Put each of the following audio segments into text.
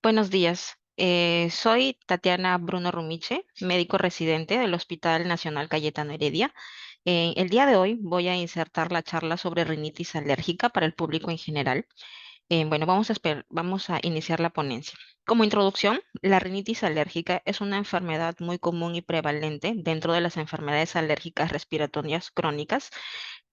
Buenos días. Soy Tatiana Bruno Rumiche, médico residente del Hospital Nacional Cayetano Heredia. El día de hoy voy a insertar la charla sobre rinitis alérgica para el público en general. Bueno, vamos a iniciar la ponencia. Como introducción, la rinitis alérgica es una enfermedad muy común y prevalente dentro de las enfermedades alérgicas respiratorias crónicas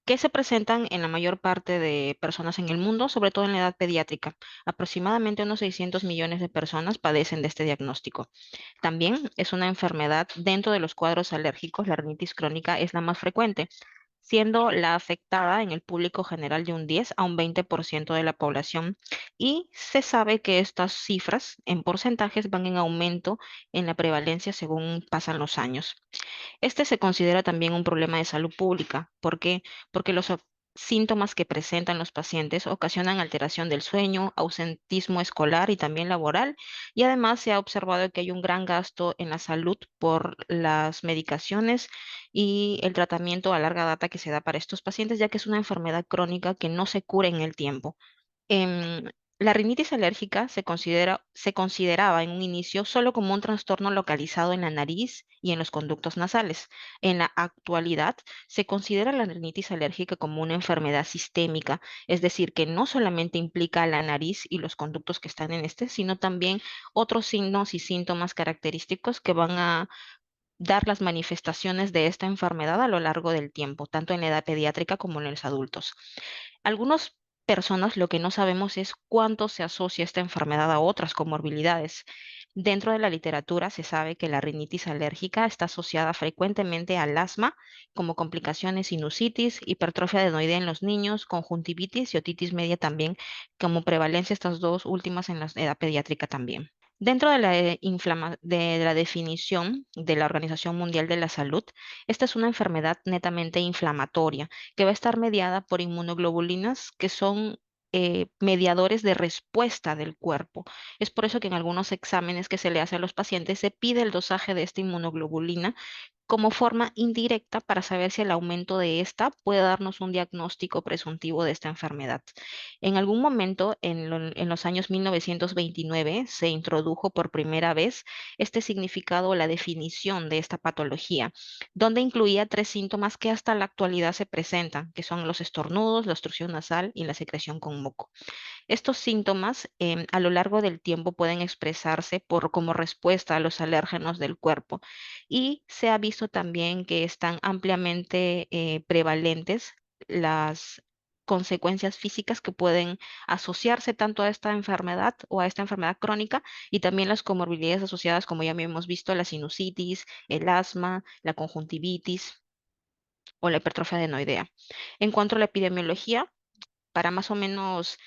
que se presentan en la mayor parte de personas en el mundo, sobre todo en la edad pediátrica. Aproximadamente unos 600 millones de personas padecen de este diagnóstico. También es una enfermedad dentro de los cuadros alérgicos, la rinitis crónica es la más frecuente, siendo la afectada en el público general de un 10 a un 20% de la población. Y se sabe que estas cifras en porcentajes van en aumento en la prevalencia según pasan los años. Este se considera también un problema de salud pública. ¿Por qué? Porque síntomas que presentan los pacientes ocasionan alteración del sueño, ausentismo escolar y también laboral, y además se ha observado que hay un gran gasto en la salud por las medicaciones y el tratamiento a larga data que se da para estos pacientes, ya que es una enfermedad crónica que no se cura en el tiempo. Em, la rinitis alérgica se consideraba en un inicio solo como un trastorno localizado en la nariz y en los conductos nasales. En la actualidad se considera la rinitis alérgica como una enfermedad sistémica, es decir, que no solamente implica la nariz y los conductos que están en este, sino también otros signos y síntomas característicos que van a dar las manifestaciones de esta enfermedad a lo largo del tiempo, tanto en la edad pediátrica como en los adultos. Algunas personas lo que no sabemos es cuánto se asocia esta enfermedad a otras comorbilidades. Dentro de la literatura se sabe que la rinitis alérgica está asociada frecuentemente al asma, como complicaciones sinusitis, hipertrofia adenoidea en los niños, conjuntivitis y otitis media también, como prevalencia estas dos últimas en la edad pediátrica también. Dentro de de la definición de la Organización Mundial de la Salud, esta es una enfermedad netamente inflamatoria que va a estar mediada por inmunoglobulinas que son mediadores de respuesta del cuerpo. Es por eso que en algunos exámenes que se le hace a los pacientes se pide el dosaje de esta inmunoglobulina como forma indirecta para saber si el aumento de esta puede darnos un diagnóstico presuntivo de esta enfermedad. En algún momento, en los años 1929, se introdujo por primera vez este significado o la definición de esta patología, donde incluía tres síntomas que hasta la actualidad se presentan, que son los estornudos, la obstrucción nasal y la secreción con moco. Estos síntomas a lo largo del tiempo pueden expresarse como respuesta a los alérgenos del cuerpo y se ha visto también que están ampliamente prevalentes las consecuencias físicas que pueden asociarse tanto a esta enfermedad o a esta enfermedad crónica y también las comorbilidades asociadas, como ya hemos visto, la sinusitis, el asma, la conjuntivitis o la hipertrofia adenoidea. En cuanto a la epidemiología, para más o menos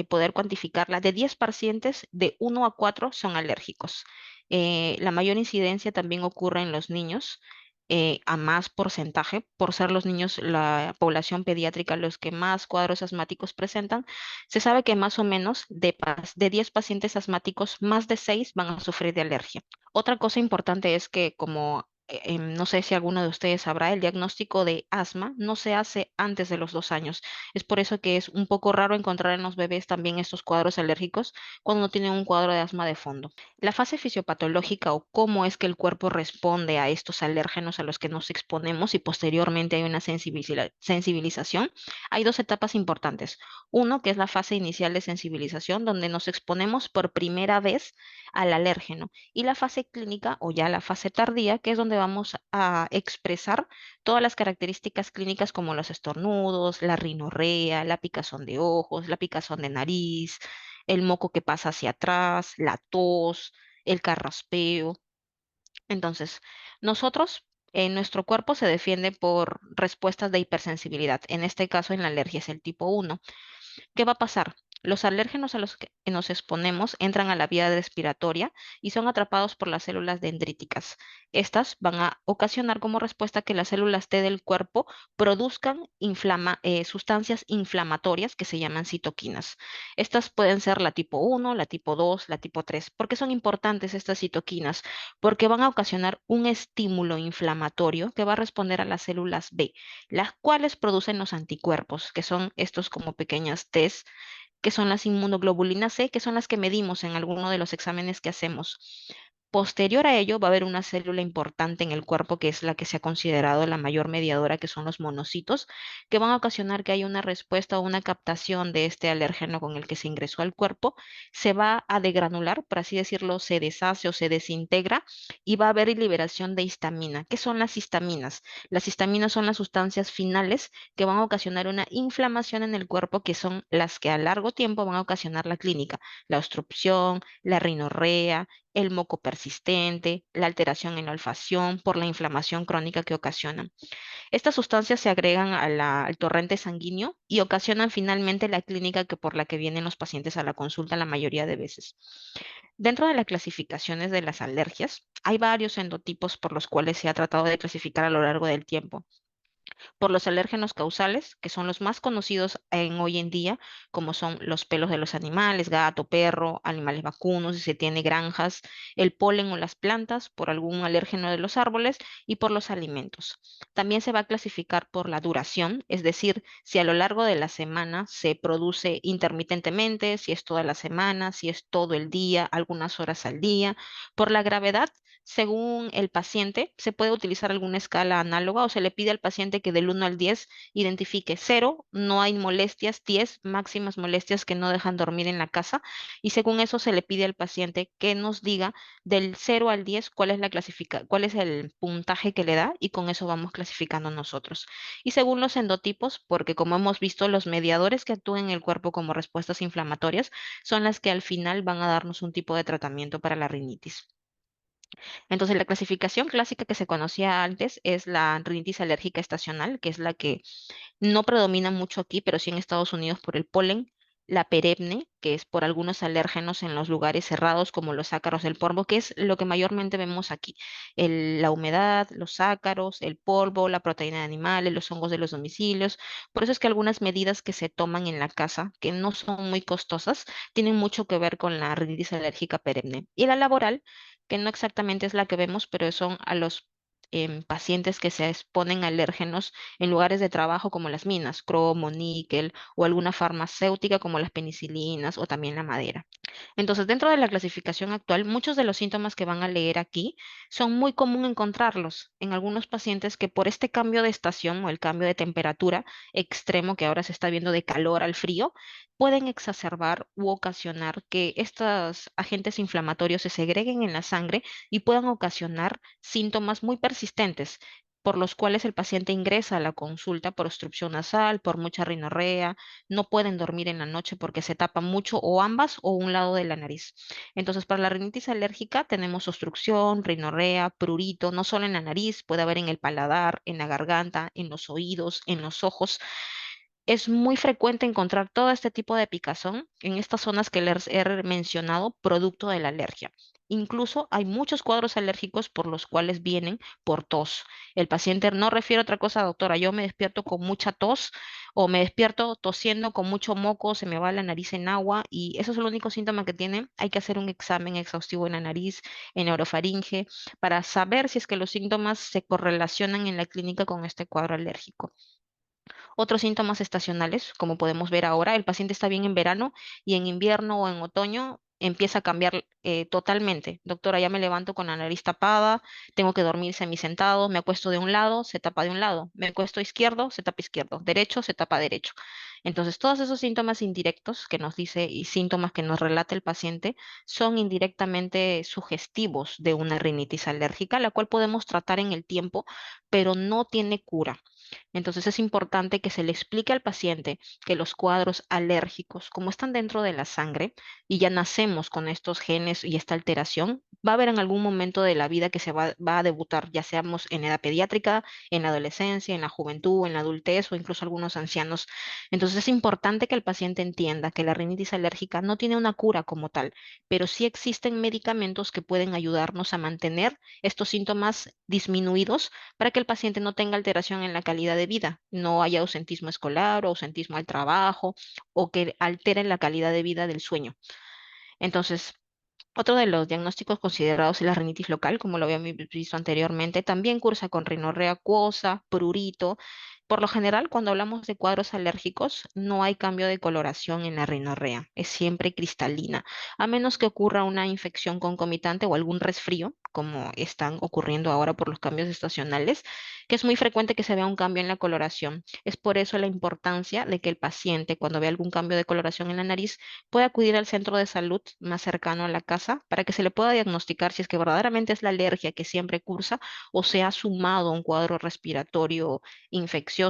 poder cuantificarla, de 10 pacientes, de 1 a 4 son alérgicos. La mayor incidencia también ocurre en los niños, a más porcentaje, por ser los niños la población pediátrica los que más cuadros asmáticos presentan. Se sabe que más o menos de 10 pacientes asmáticos, más de 6 van a sufrir de alergia. Otra cosa importante es que como no sé si alguno de ustedes sabrá, el diagnóstico de asma no se hace antes de los 2 años. Es por eso que es un poco raro encontrar en los bebés también estos cuadros alérgicos cuando no tienen un cuadro de asma de fondo. La fase fisiopatológica o cómo es que el cuerpo responde a estos alérgenos a los que nos exponemos y posteriormente hay una sensibilización, hay dos etapas importantes. Uno, que es la fase inicial de sensibilización, donde nos exponemos por primera vez al alérgeno, y la fase clínica o ya la fase tardía, que es donde vamos a expresar todas las características clínicas como los estornudos, la rinorrea, la picazón de ojos, la picazón de nariz, el moco que pasa hacia atrás, la tos, el carraspeo. Entonces, nosotros, nuestro cuerpo se defiende por respuestas de hipersensibilidad. En este caso, en la alergia es el tipo 1. ¿Qué va a pasar? Los alérgenos a los que nos exponemos entran a la vía respiratoria y son atrapados por las células dendríticas. Estas van a ocasionar como respuesta que las células T del cuerpo produzcan sustancias inflamatorias que se llaman citoquinas. Estas pueden ser la tipo 1, la tipo 2, la tipo 3. ¿Por qué son importantes estas citoquinas? Porque van a ocasionar un estímulo inflamatorio que va a responder a las células B, las cuales producen los anticuerpos, que son estos como pequeñas Ts que son las inmunoglobulinas C, que son las que medimos en alguno de los exámenes que hacemos. Posterior a ello, va a haber una célula importante en el cuerpo que es la que se ha considerado la mayor mediadora, que son los monocitos, que van a ocasionar que haya una respuesta o una captación de este alérgeno con el que se ingresó al cuerpo. Se va a degranular, por así decirlo, se deshace o se desintegra y va a haber liberación de histamina. ¿Qué son las histaminas? Las histaminas son las sustancias finales que van a ocasionar una inflamación en el cuerpo, que son las que a largo tiempo van a ocasionar la clínica, la obstrucción, la rinorrea, el moco persistente, la alteración en la olfacción por la inflamación crónica que ocasionan. Estas sustancias se agregan al torrente sanguíneo y ocasionan finalmente la clínica que por la que vienen los pacientes a la consulta la mayoría de veces. Dentro de las clasificaciones de las alergias, hay varios endotipos por los cuales se ha tratado de clasificar a lo largo del tiempo por los alérgenos causales, que son los más conocidos en hoy en día, como son los pelos de los animales, gato, perro, animales vacunos, si se tiene granjas, el polen o las plantas, por algún alérgeno de los árboles y por los alimentos. También se va a clasificar por la duración, es decir, si a lo largo de la semana se produce intermitentemente, si es toda la semana, si es todo el día, algunas horas al día, por la gravedad. Según el paciente, se puede utilizar alguna escala análoga o se le pide al paciente que del 1 al 10 identifique 0, no hay molestias, 10 máximas molestias que no dejan dormir en la casa, y según eso se le pide al paciente que nos diga del 0 al 10 cuál es cuál es el puntaje que le da, y con eso vamos clasificando nosotros. Y según los endotipos, porque como hemos visto, los mediadores que actúan en el cuerpo como respuestas inflamatorias son las que al final van a darnos un tipo de tratamiento para la rinitis. Entonces, la clasificación clásica que se conocía antes es la rinitis alérgica estacional, que es la que no predomina mucho aquí, pero sí en Estados Unidos por el polen. La perenne, que es por algunos alérgenos en los lugares cerrados, como los ácaros del polvo, que es lo que mayormente vemos aquí. La humedad, los ácaros, el polvo, la proteína de animales, los hongos de los domicilios. Por eso es que algunas medidas que se toman en la casa, que no son muy costosas, tienen mucho que ver con la rinitis alérgica perenne. Y la laboral, que no exactamente es la que vemos, pero son a los pacientes que se exponen a alérgenos en lugares de trabajo como las minas, cromo, níquel o alguna farmacéutica como las penicilinas o también la madera. Entonces, dentro de la clasificación actual, muchos de los síntomas que van a leer aquí son muy común encontrarlos en algunos pacientes que por este cambio de estación o el cambio de temperatura extremo que ahora se está viendo de calor al frío, pueden exacerbar u ocasionar que estos agentes inflamatorios se segreguen en la sangre y puedan ocasionar síntomas muy persistentes, por los cuales el paciente ingresa a la consulta por obstrucción nasal, por mucha rinorrea, no pueden dormir en la noche porque se tapa mucho o ambas o un lado de la nariz. Entonces, para la rinitis alérgica tenemos obstrucción, rinorrea, prurito, no solo en la nariz, puede haber en el paladar, en la garganta, en los oídos, en los ojos. Es muy frecuente encontrar todo este tipo de picazón en estas zonas que les he mencionado, producto de la alergia. Incluso hay muchos cuadros alérgicos por los cuales vienen por tos. El paciente no refiere a otra cosa, doctora, yo me despierto con mucha tos o me despierto tosiendo con mucho moco, se me va la nariz en agua y eso es el único síntoma que tiene. Hay que hacer un examen exhaustivo en la nariz, en la orofaringe, para saber si es que los síntomas se correlacionan en la clínica con este cuadro alérgico. Otros síntomas estacionales, como podemos ver ahora, el paciente está bien en verano y en invierno o en otoño empieza a cambiar totalmente. Doctora, ya me levanto con la nariz tapada, tengo que dormir semisentado, me acuesto de un lado, se tapa de un lado, me acuesto izquierdo, se tapa izquierdo, derecho, se tapa derecho. Entonces, todos esos síntomas indirectos que nos dice y síntomas que nos relata el paciente son indirectamente sugestivos de una rinitis alérgica, la cual podemos tratar en el tiempo, pero no tiene cura. Entonces es importante que se le explique al paciente que los cuadros alérgicos, como están dentro de la sangre y ya nacemos con estos genes y esta alteración, va a haber en algún momento de la vida que va a debutar, ya seamos en edad pediátrica, en la adolescencia, en la juventud, en la adultez o incluso algunos ancianos. Entonces es importante que el paciente entienda que la rinitis alérgica no tiene una cura como tal, pero sí existen medicamentos que pueden ayudarnos a mantener estos síntomas disminuidos para que el paciente no tenga alteración en la calidad de vida, no haya ausentismo escolar o ausentismo al trabajo o que alteren la calidad de vida del sueño. Entonces, otro de los diagnósticos considerados es la rinitis local, como lo habíamos visto anteriormente. También cursa con rinorrea acuosa, prurito, Por lo general, cuando hablamos de cuadros alérgicos, no hay cambio de coloración en la rinorrea, es siempre cristalina, a menos que ocurra una infección concomitante o algún resfrío, como están ocurriendo ahora por los cambios estacionales, que es muy frecuente que se vea un cambio en la coloración. Es por eso la importancia de que el paciente, cuando vea algún cambio de coloración en la nariz, pueda acudir al centro de salud más cercano a la casa para que se le pueda diagnosticar si es que verdaderamente es la alergia que siempre cursa o se ha sumado a un cuadro respiratorio infeccioso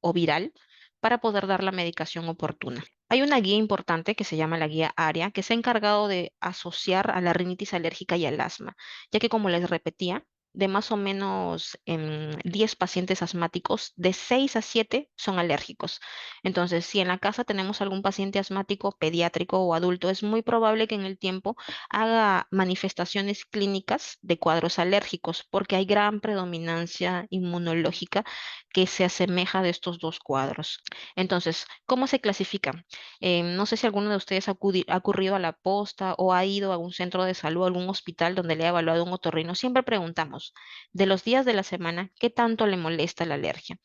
o viral para poder dar la medicación oportuna. Hay una guía importante que se llama la guía ARIA, que se ha encargado de asociar a la rinitis alérgica y al asma, ya que como les repetía, de más o menos 10 pacientes asmáticos, de 6 a 7 son alérgicos. Entonces, si en la casa tenemos algún paciente asmático pediátrico o adulto, es muy probable que en el tiempo haga manifestaciones clínicas de cuadros alérgicos, porque hay gran predominancia inmunológica que se asemeja de estos dos cuadros. Entonces, ¿cómo se clasifica? No sé si alguno de ustedes ha ocurrido a la posta o ha ido a un centro de salud, a algún hospital donde le ha evaluado un otorrino. Siempre preguntamos, de los días de la semana, ¿qué tanto le molesta la alergia?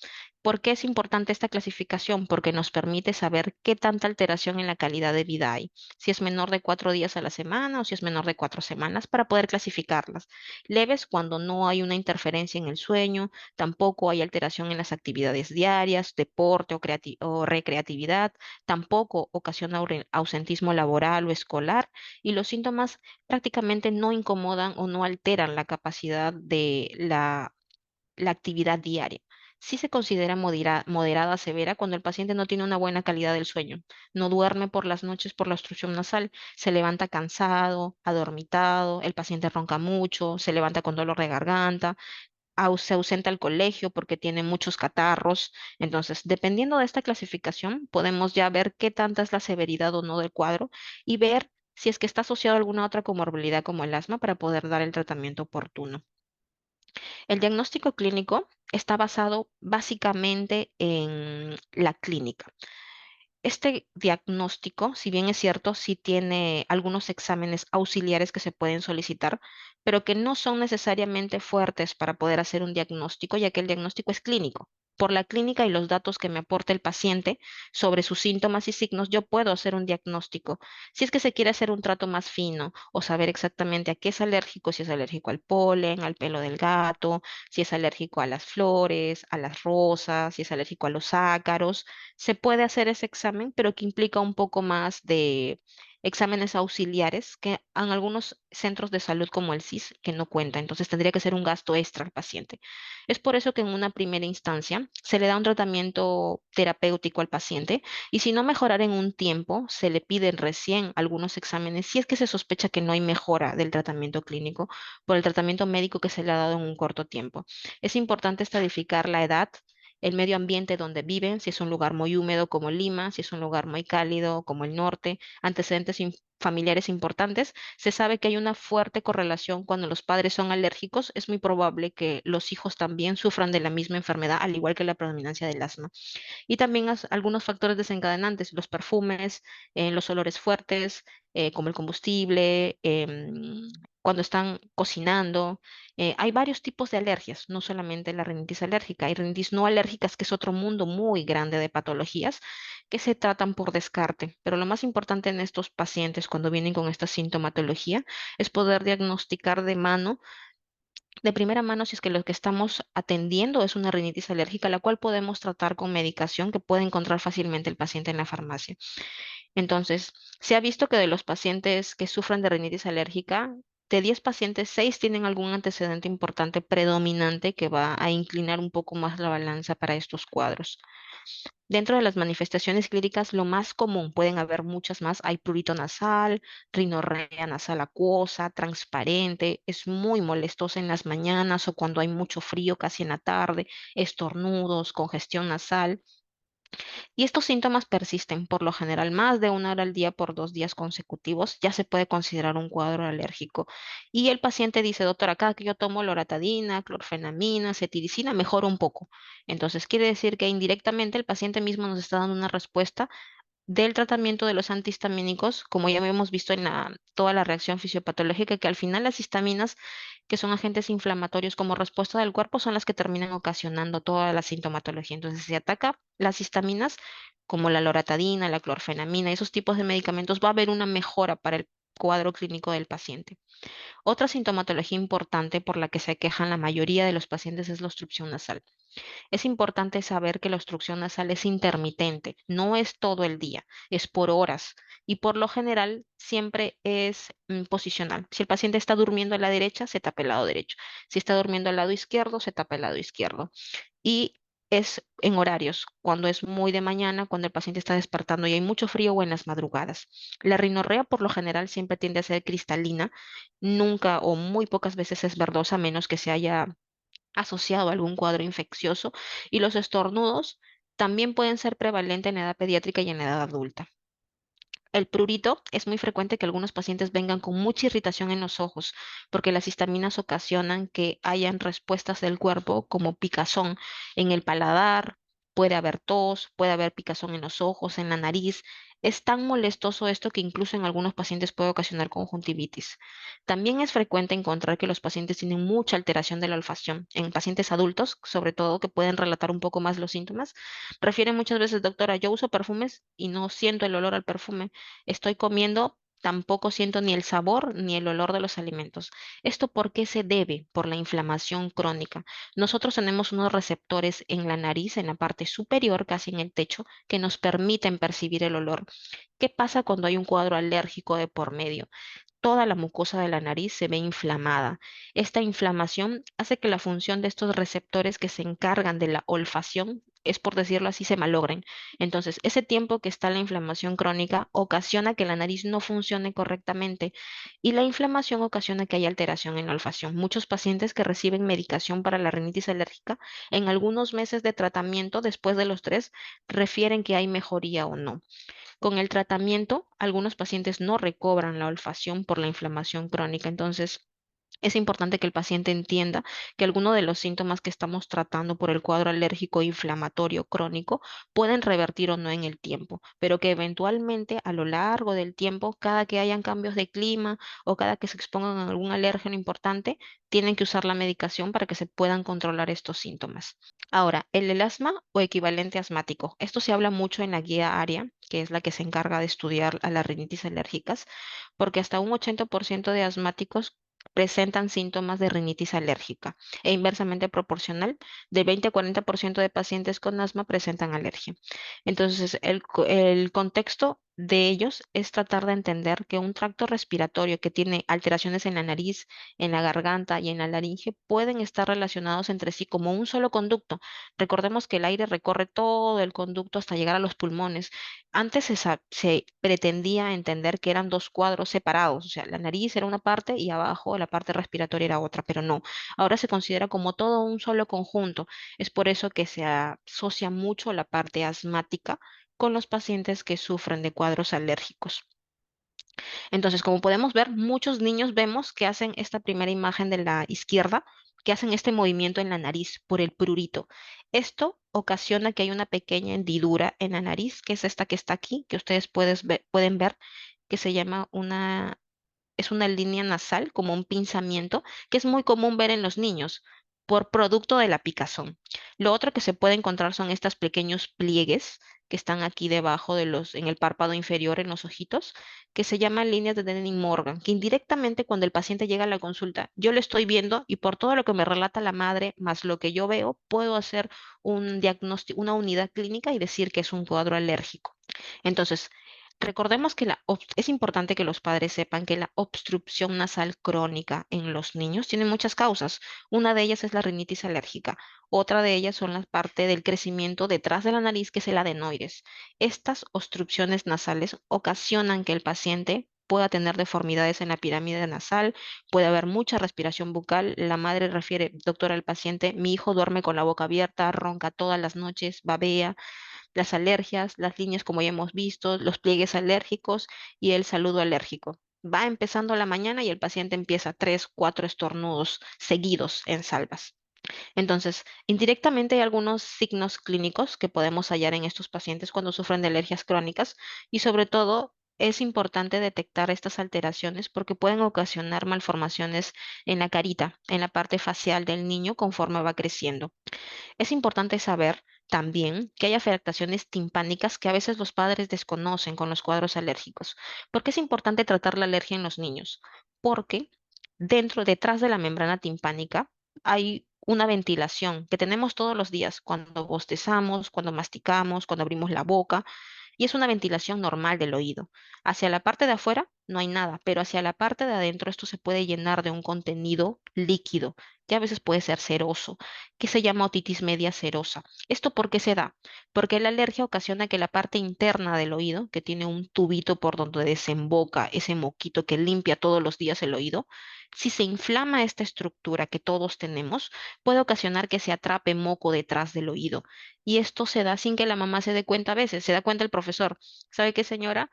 ¿Por qué es importante esta clasificación? Porque nos permite saber qué tanta alteración en la calidad de vida hay, si es menor de 4 días a la semana o si es menor de 4 semanas, para poder clasificarlas. Leves cuando no hay una interferencia en el sueño, tampoco hay alteración en las actividades diarias, deporte o recreatividad, tampoco ocasiona ausentismo laboral o escolar y los síntomas prácticamente no incomodan o no alteran la capacidad de la actividad diaria. Sí se considera moderada severa cuando el paciente no tiene una buena calidad del sueño, no duerme por las noches por la obstrucción nasal, se levanta cansado, adormitado, el paciente ronca mucho, se levanta con dolor de garganta, se ausenta al colegio porque tiene muchos catarros. Entonces, dependiendo de esta clasificación, podemos ya ver qué tanta es la severidad o no del cuadro y ver si es que está asociado a alguna otra comorbilidad como el asma para poder dar el tratamiento oportuno. El diagnóstico clínico está basado básicamente en la clínica. Este diagnóstico, si bien es cierto, sí tiene algunos exámenes auxiliares que se pueden solicitar, pero que no son necesariamente fuertes para poder hacer un diagnóstico, ya que el diagnóstico es clínico. Por la clínica y los datos que me aporta el paciente sobre sus síntomas y signos, yo puedo hacer un diagnóstico. Si es que se quiere hacer un trato más fino o saber exactamente a qué es alérgico, si es alérgico al polen, al pelo del gato, si es alérgico a las flores, a las rosas, si es alérgico a los ácaros, se puede hacer ese examen, pero que implica un poco más de exámenes auxiliares que en algunos centros de salud como el CIS que no cuenta, entonces tendría que ser un gasto extra al paciente. Es por eso que en una primera instancia se le da un tratamiento terapéutico al paciente y si no mejorar en un tiempo, se le piden recién algunos exámenes si es que se sospecha que no hay mejora del tratamiento clínico por el tratamiento médico que se le ha dado en un corto tiempo. Es importante estadificar la edad, el medio ambiente donde viven, si es un lugar muy húmedo como Lima, si es un lugar muy cálido como el norte, antecedentes familiares importantes, se sabe que hay una fuerte correlación cuando los padres son alérgicos, es muy probable que los hijos también sufran de la misma enfermedad, al igual que la predominancia del asma. Y también algunos factores desencadenantes, los perfumes, los olores fuertes, como el combustible, cuando están cocinando. Hay varios tipos de alergias, no solamente la rinitis alérgica, hay rinitis no alérgicas, que es otro mundo muy grande de patologías que se tratan por descarte. Pero lo más importante en estos pacientes cuando vienen con esta sintomatología es poder diagnosticar de primera mano si es que lo que estamos atendiendo es una rinitis alérgica, la cual podemos tratar con medicación que puede encontrar fácilmente el paciente en la farmacia. Entonces, se ha visto que de los pacientes que sufren de rinitis alérgica, de 10 pacientes, 6 tienen algún antecedente importante predominante que va a inclinar un poco más la balanza para estos cuadros. Dentro de las manifestaciones clínicas, lo más común, pueden haber muchas más, hay prurito nasal, rinorrea nasal acuosa, transparente, es muy molestosa en las mañanas o cuando hay mucho frío, casi en la tarde, estornudos, congestión nasal. Y estos síntomas persisten por lo general más de 1 hora al día por 2 días consecutivos, ya se puede considerar un cuadro alérgico. Y el paciente dice, doctora, cada que yo tomo loratadina, clorfenamina, cetiricina, mejora un poco. Entonces quiere decir que indirectamente el paciente mismo nos está dando una respuesta del tratamiento de los antihistamínicos, como ya hemos visto en toda la reacción fisiopatológica, que al final las histaminas, que son agentes inflamatorios como respuesta del cuerpo, son las que terminan ocasionando toda la sintomatología. Entonces, si ataca las histaminas, como la loratadina, la clorfenamina, esos tipos de medicamentos, va a haber una mejora para el cuadro clínico del paciente. Otra sintomatología importante por la que se quejan la mayoría de los pacientes es la obstrucción nasal. Es importante saber que la obstrucción nasal es intermitente, no es todo el día, es por horas y por lo general siempre es posicional. Si el paciente está durmiendo a la derecha, se tapa el lado derecho. Si está durmiendo al lado izquierdo, se tapa el lado izquierdo. Y es en horarios, cuando es muy de mañana, cuando el paciente está despertando y hay mucho frío o en las madrugadas. La rinorrea por lo general siempre tiende a ser cristalina, nunca o muy pocas veces es verdosa, a menos que se haya asociado a algún cuadro infeccioso, y los estornudos también pueden ser prevalentes en edad pediátrica y en edad adulta. El prurito es muy frecuente que algunos pacientes vengan con mucha irritación en los ojos, porque las histaminas ocasionan que hayan respuestas del cuerpo como picazón en el paladar, puede haber tos, puede haber picazón en los ojos, en la nariz. Es tan molestoso esto que incluso en algunos pacientes puede ocasionar conjuntivitis. También es frecuente encontrar que los pacientes tienen mucha alteración de la olfacción. En pacientes adultos, sobre todo, que pueden relatar un poco más los síntomas, refieren muchas veces, doctora, yo uso perfumes y no siento el olor al perfume. Estoy comiendo, tampoco siento ni el sabor ni el olor de los alimentos. ¿Esto por qué se debe? Por la inflamación crónica. Nosotros tenemos unos receptores en la nariz, en la parte superior, casi en el techo, que nos permiten percibir el olor. ¿Qué pasa cuando hay un cuadro alérgico de por medio? Toda la mucosa de la nariz se ve inflamada. Esta inflamación hace que la función de estos receptores que se encargan de la olfacción, es por decirlo así, se malogren. Entonces, ese tiempo que está la inflamación crónica ocasiona que la nariz no funcione correctamente y la inflamación ocasiona que haya alteración en la olfacción. Muchos pacientes que reciben medicación para la rinitis alérgica, en algunos meses de tratamiento, después de los 3, refieren que hay mejoría o no. Con el tratamiento, algunos pacientes no recobran la olfacción por la inflamación crónica. Entonces, es importante que el paciente entienda que algunos de los síntomas que estamos tratando por el cuadro alérgico inflamatorio crónico pueden revertir o no en el tiempo, pero que eventualmente a lo largo del tiempo, cada que hayan cambios de clima o cada que se expongan a algún alérgeno importante, tienen que usar la medicación para que se puedan controlar estos síntomas. Ahora, el asma o equivalente asmático. Esto se habla mucho en la guía ARIA, que es la que se encarga de estudiar a las rinitis alérgicas, porque hasta un 80% de asmáticos presentan síntomas de rinitis alérgica e inversamente proporcional, de 20 a 40% de pacientes con asma presentan alergia. Entonces, el contexto de ellos es tratar de entender que un tracto respiratorio que tiene alteraciones en la nariz, en la garganta y en la laringe pueden estar relacionados entre sí como un solo conducto. Recordemos que el aire recorre todo el conducto hasta llegar a los pulmones. Antes se pretendía entender que eran dos cuadros separados, o sea, la nariz era una parte y abajo la parte respiratoria era otra, pero no. Ahora se considera como todo un solo conjunto. Es por eso que se asocia mucho la parte asmática con los pacientes que sufren de cuadros alérgicos. Entonces, como podemos ver, muchos niños vemos que hacen esta primera imagen de la izquierda, que hacen este movimiento en la nariz por el prurito. Esto ocasiona que hay una pequeña hendidura en la nariz, que es esta que está aquí, que ustedes pueden ver, que se llama es una línea nasal, como un pinzamiento, que es muy común ver en los niños por producto de la picazón. Lo otro que se puede encontrar son estos pequeños pliegues que están aquí debajo en el párpado inferior, en los ojitos, que se llaman líneas de Denning-Morgan, que indirectamente cuando el paciente llega a la consulta, yo lo estoy viendo y por todo lo que me relata la madre, más lo que yo veo, puedo hacer un diagnóstico, una unidad clínica y decir que es un cuadro alérgico. Entonces, recordemos que es importante que los padres sepan que la obstrucción nasal crónica en los niños tiene muchas causas. Una de ellas es la rinitis alérgica. Otra de ellas son la parte del crecimiento detrás de la nariz, que es el adenoides. Estas obstrucciones nasales ocasionan que el paciente pueda tener deformidades en la pirámide nasal, puede haber mucha respiración bucal. La madre refiere, doctora, al paciente, mi hijo duerme con la boca abierta, ronca todas las noches, babea, las alergias, las líneas como ya hemos visto, los pliegues alérgicos y el saludo alérgico. Va empezando la mañana y el paciente empieza 3, 4 estornudos seguidos en salvas. Entonces, indirectamente hay algunos signos clínicos que podemos hallar en estos pacientes cuando sufren de alergias crónicas y sobre todo es importante detectar estas alteraciones porque pueden ocasionar malformaciones en la carita, en la parte facial del niño conforme va creciendo. Es importante saber también que hay afectaciones timpánicas que a veces los padres desconocen con los cuadros alérgicos. ¿Por qué es importante tratar la alergia en los niños? Porque detrás de la membrana timpánica, hay una ventilación que tenemos todos los días cuando bostezamos, cuando masticamos, cuando abrimos la boca, y es una ventilación normal del oído. Hacia la parte de afuera no hay nada, pero hacia la parte de adentro esto se puede llenar de un contenido líquido, que a veces puede ser ceroso, que se llama otitis media serosa. ¿Esto por qué se da? Porque la alergia ocasiona que la parte interna del oído, que tiene un tubito por donde desemboca ese moquito que limpia todos los días el oído, si se inflama esta estructura que todos tenemos, puede ocasionar que se atrape moco detrás del oído. Y esto se da sin que la mamá se dé cuenta a veces, se da cuenta el profesor. ¿Sabe qué, señora?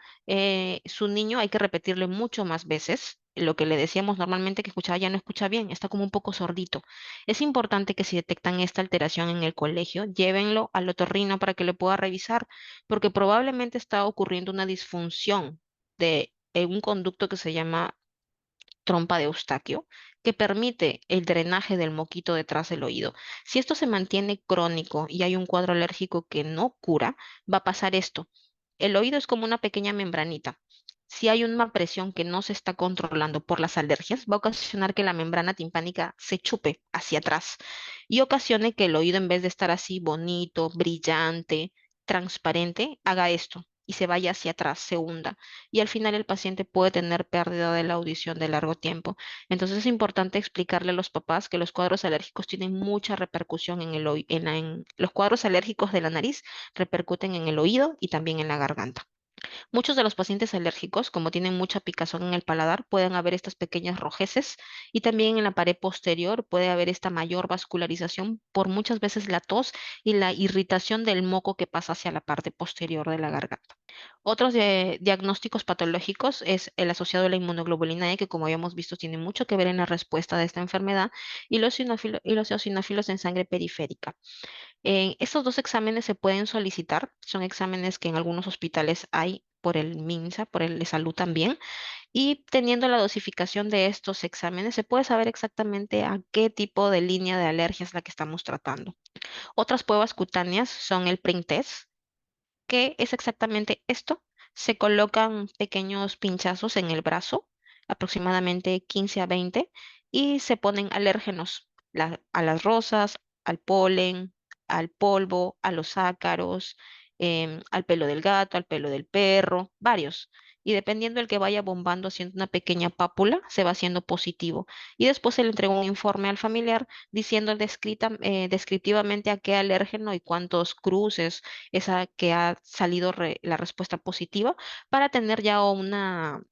Su niño hay que repetirle mucho más veces. Lo que le decíamos normalmente que escuchaba ya no escucha bien, está como un poco sordito. Es importante que si detectan esta alteración en el colegio, llévenlo al otorrino para que le pueda revisar, porque probablemente está ocurriendo una disfunción de un conducto que se llama trompa de Eustaquio, que permite el drenaje del moquito detrás del oído. Si esto se mantiene crónico y hay un cuadro alérgico que no cura, va a pasar esto. El oído es como una pequeña membranita. Si hay una presión que no se está controlando por las alergias, va a ocasionar que la membrana timpánica se chupe hacia atrás y ocasione que el oído, en vez de estar así bonito, brillante, transparente, haga esto y se vaya hacia atrás, se hunda y al final el paciente puede tener pérdida de la audición de largo tiempo. Entonces es importante explicarle a los papás que los cuadros alérgicos tienen mucha repercusión en los cuadros alérgicos de la nariz repercuten en el oído y también en la garganta. Muchos de los pacientes alérgicos, como tienen mucha picazón en el paladar, pueden haber estas pequeñas rojeces y también en la pared posterior puede haber esta mayor vascularización por muchas veces la tos y la irritación del moco que pasa hacia la parte posterior de la garganta. Otros diagnósticos patológicos es el asociado a la inmunoglobulina E, que como habíamos visto tiene mucho que ver en la respuesta de esta enfermedad, y los eosinófilos en sangre periférica. Estos dos exámenes se pueden solicitar, son exámenes que en algunos hospitales hay por el MINSA, por el de salud también, y teniendo la dosificación de estos exámenes se puede saber exactamente a qué tipo de línea de alergia es la que estamos tratando. Otras pruebas cutáneas son el PRINT test, que es exactamente esto. Se colocan pequeños pinchazos en el brazo, aproximadamente 15 a 20, y se ponen alérgenos a las rosas, al polen, al polvo, a los ácaros, al pelo del gato, al pelo del perro, varios. Y dependiendo del que vaya bombando haciendo una pequeña pápula, se va haciendo positivo. Y después se le entrega un informe al familiar diciendo descriptivamente a qué alérgeno y cuántos cruces esa que ha salido la respuesta positiva, para tener ya una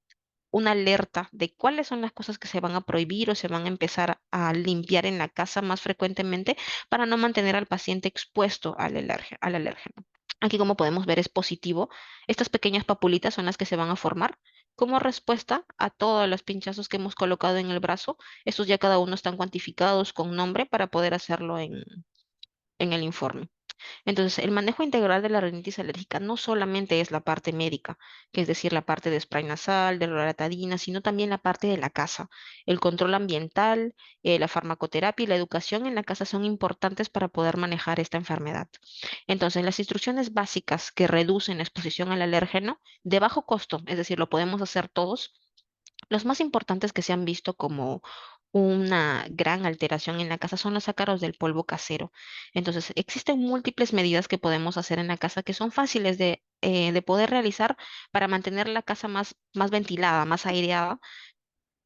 alerta de cuáles son las cosas que se van a prohibir o se van a empezar a limpiar en la casa más frecuentemente para no mantener al paciente expuesto al alérgeno. Aquí, como podemos ver, es positivo. Estas pequeñas papulitas son las que se van a formar como respuesta a todos los pinchazos que hemos colocado en el brazo. Estos ya cada uno están cuantificados con nombre para poder hacerlo en el informe. Entonces, el manejo integral de la rinitis alérgica no solamente es la parte médica, que es decir, la parte de spray nasal, de loratadina, sino también la parte de la casa. El control ambiental, la farmacoterapia y la educación en la casa son importantes para poder manejar esta enfermedad. Entonces, las instrucciones básicas que reducen la exposición al alérgeno de bajo costo, es decir, lo podemos hacer todos, los más importantes que se han visto como una gran alteración en la casa son los ácaros del polvo casero. Entonces, existen múltiples medidas que podemos hacer en la casa que son fáciles de poder realizar para mantener la casa más ventilada, más aireada,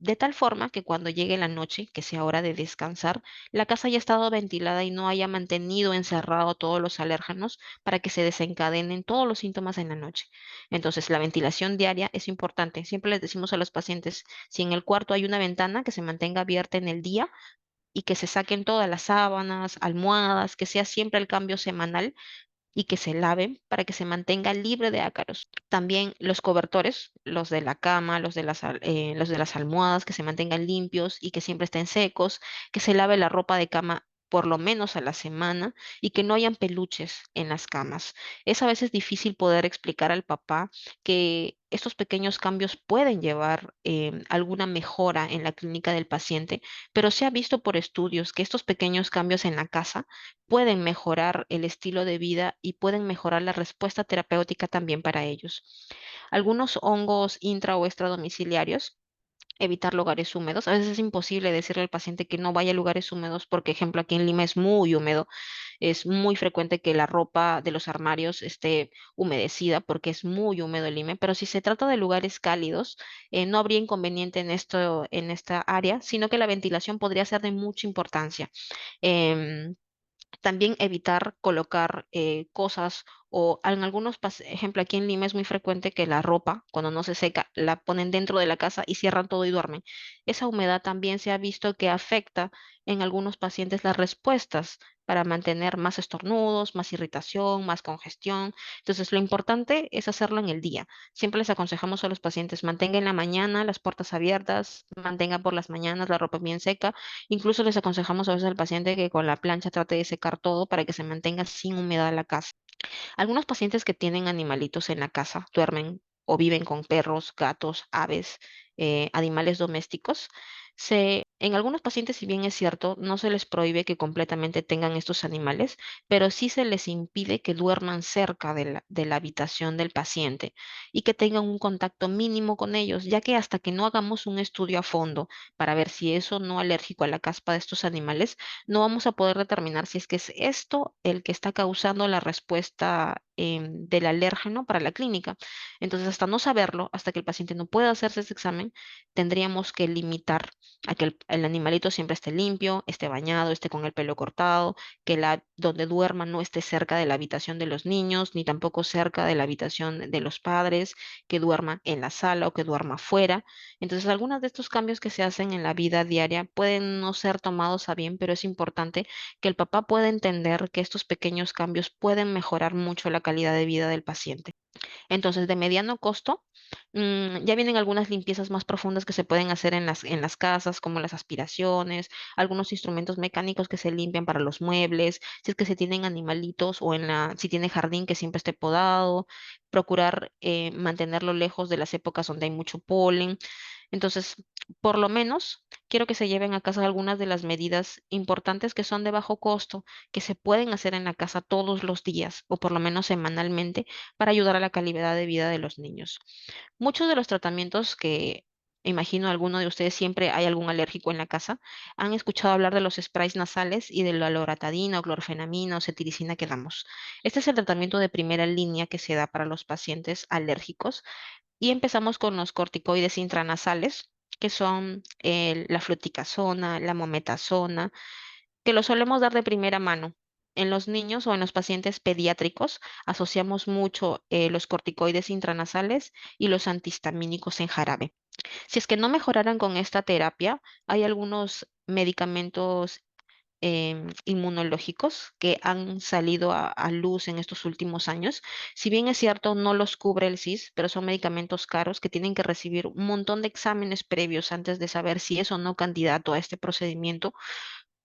de tal forma que cuando llegue la noche, que sea hora de descansar, la casa haya estado ventilada y no haya mantenido encerrado todos los alérgenos para que se desencadenen todos los síntomas en la noche. Entonces, la ventilación diaria es importante. Siempre les decimos a los pacientes, si en el cuarto hay una ventana, que se mantenga abierta en el día y que se saquen todas las sábanas, almohadas, que sea siempre el cambio semanal y que se laven para que se mantenga libre de ácaros. También los cobertores, los de la cama, los de las almohadas, que se mantengan limpios y que siempre estén secos, que se lave la ropa de cama por lo menos a la semana y que no hayan peluches en las camas. Es a veces difícil poder explicar al papá que estos pequeños cambios pueden llevar alguna mejora en la clínica del paciente, pero se ha visto por estudios que estos pequeños cambios en la casa pueden mejorar el estilo de vida y pueden mejorar la respuesta terapéutica también para ellos. Algunos hongos intra o extradomiciliarios, evitar lugares húmedos. A veces es imposible decirle al paciente que no vaya a lugares húmedos porque, ejemplo, aquí en Lima es muy húmedo. Es muy frecuente que la ropa de los armarios esté humedecida porque es muy húmedo el Lima. Pero si se trata de lugares cálidos, no habría inconveniente en esto, en esta área, sino que la ventilación podría ser de mucha importancia. Em, También evitar colocar cosas o en algunos, ejemplo, aquí en Lima es muy frecuente que la ropa, cuando no se seca, la ponen dentro de la casa y cierran todo y duermen. Esa humedad también se ha visto que afecta en algunos pacientes las respuestas para mantener más estornudos, más irritación, más congestión. Entonces, lo importante es hacerlo en el día. Siempre les aconsejamos a los pacientes, mantengan en la mañana las puertas abiertas, mantengan por las mañanas la ropa bien seca. Incluso les aconsejamos a veces al paciente que con la plancha trate de secar todo para que se mantenga sin humedad la casa. Algunos pacientes que tienen animalitos en la casa duermen o viven con perros, gatos, aves, animales domésticos. En algunos pacientes, si bien es cierto, no se les prohíbe que completamente tengan estos animales, pero sí se les impide que duerman cerca de la habitación del paciente y que tengan un contacto mínimo con ellos, ya que hasta que no hagamos un estudio a fondo para ver si es o no alérgico a la caspa de estos animales, no vamos a poder determinar si es que es esto el que está causando la respuesta del alérgeno para la clínica. Entonces, hasta no saberlo, hasta que el paciente no pueda hacerse ese examen, tendríamos que limitar a que el animalito siempre esté limpio, esté bañado, esté con el pelo cortado, que donde duerma no esté cerca de la habitación de los niños, ni tampoco cerca de la habitación de los padres, que duerma en la sala o que duerma afuera. Entonces, algunos de estos cambios que se hacen en la vida diaria pueden no ser tomados a bien, pero es importante que el papá pueda entender que estos pequeños cambios pueden mejorar mucho la calidad de vida del paciente. Entonces, de mediano costo, ya vienen algunas limpiezas más profundas que se pueden hacer en las casas, como las aspiraciones, algunos instrumentos mecánicos que se limpian para los muebles, si es que se tienen animalitos o si tiene jardín que siempre esté podado, procurar mantenerlo lejos de las épocas donde hay mucho polen. Entonces, por lo menos, quiero que se lleven a casa algunas de las medidas importantes que son de bajo costo, que se pueden hacer en la casa todos los días o por lo menos semanalmente para ayudar a la calidad de vida de los niños. Muchos de los tratamientos que imagino alguno de ustedes siempre hay algún alérgico en la casa, han escuchado hablar de los sprays nasales y de la loratadina o clorfenamina o cetiricina que damos. Este es el tratamiento de primera línea que se da para los pacientes alérgicos y empezamos con los corticoides intranasales, que son la fluticasona, la mometasona, que lo solemos dar de primera mano. En los niños o en los pacientes pediátricos asociamos mucho los corticoides intranasales y los antihistamínicos en jarabe. Si es que no mejoraran con esta terapia, hay algunos medicamentos inmunológicos que han salido a luz en estos últimos años. Si bien es cierto, no los cubre el SIS, pero son medicamentos caros que tienen que recibir un montón de exámenes previos antes de saber si es o no candidato a este procedimiento,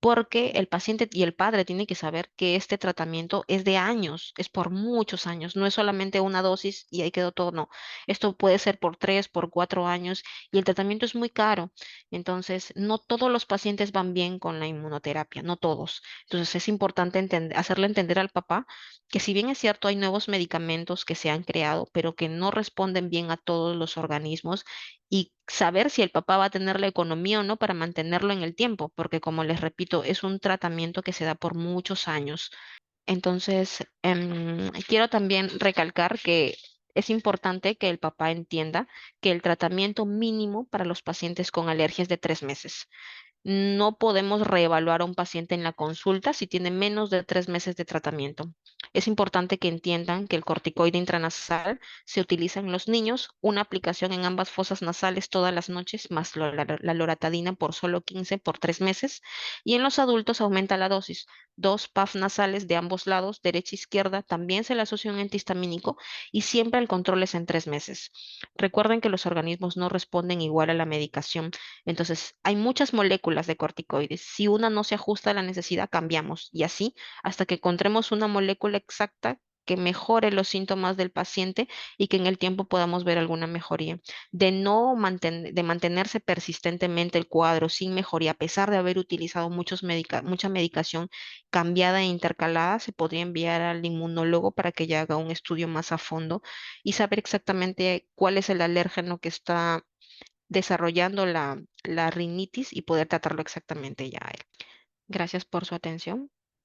porque el paciente y el padre tienen que saber que este tratamiento es de años, es por muchos años, no es solamente una dosis y ahí quedó todo, no. Esto puede ser por 3, por 4 años y el tratamiento es muy caro. Entonces, no todos los pacientes van bien con la inmunoterapia, no todos. Entonces, es importante hacerle entender al papá que si bien es cierto, hay nuevos medicamentos que se han creado, pero que no responden bien a todos los organismos y saber si el papá va a tener la economía o no para mantenerlo en el tiempo, porque como les repito, es un tratamiento que se da por muchos años. Entonces, quiero también recalcar que es importante que el papá entienda que el tratamiento mínimo para los pacientes con alergias es de 3 meses. No podemos reevaluar a un paciente en la consulta si tiene menos de 3 meses de tratamiento. Es importante que entiendan que el corticoide intranasal se utiliza en los niños, una aplicación en ambas fosas nasales todas las noches, más la loratadina por solo 15 por 3 meses, y en los adultos aumenta la dosis. Dos puff nasales de ambos lados, derecha e izquierda, también se le asocia un antihistamínico y siempre el control es en 3 meses. Recuerden que los organismos no responden igual a la medicación, entonces hay muchas moléculas de corticoides. Si una no se ajusta a la necesidad, cambiamos y así hasta que encontremos una molécula exacta que mejore los síntomas del paciente y que en el tiempo podamos ver alguna mejoría. De mantenerse persistentemente el cuadro sin mejoría, a pesar de haber utilizado mucha medicación cambiada e intercalada, se podría enviar al inmunólogo para que ya haga un estudio más a fondo y saber exactamente cuál es el alérgeno que está desarrollando la rinitis y poder tratarlo exactamente ya a él. Gracias por su atención.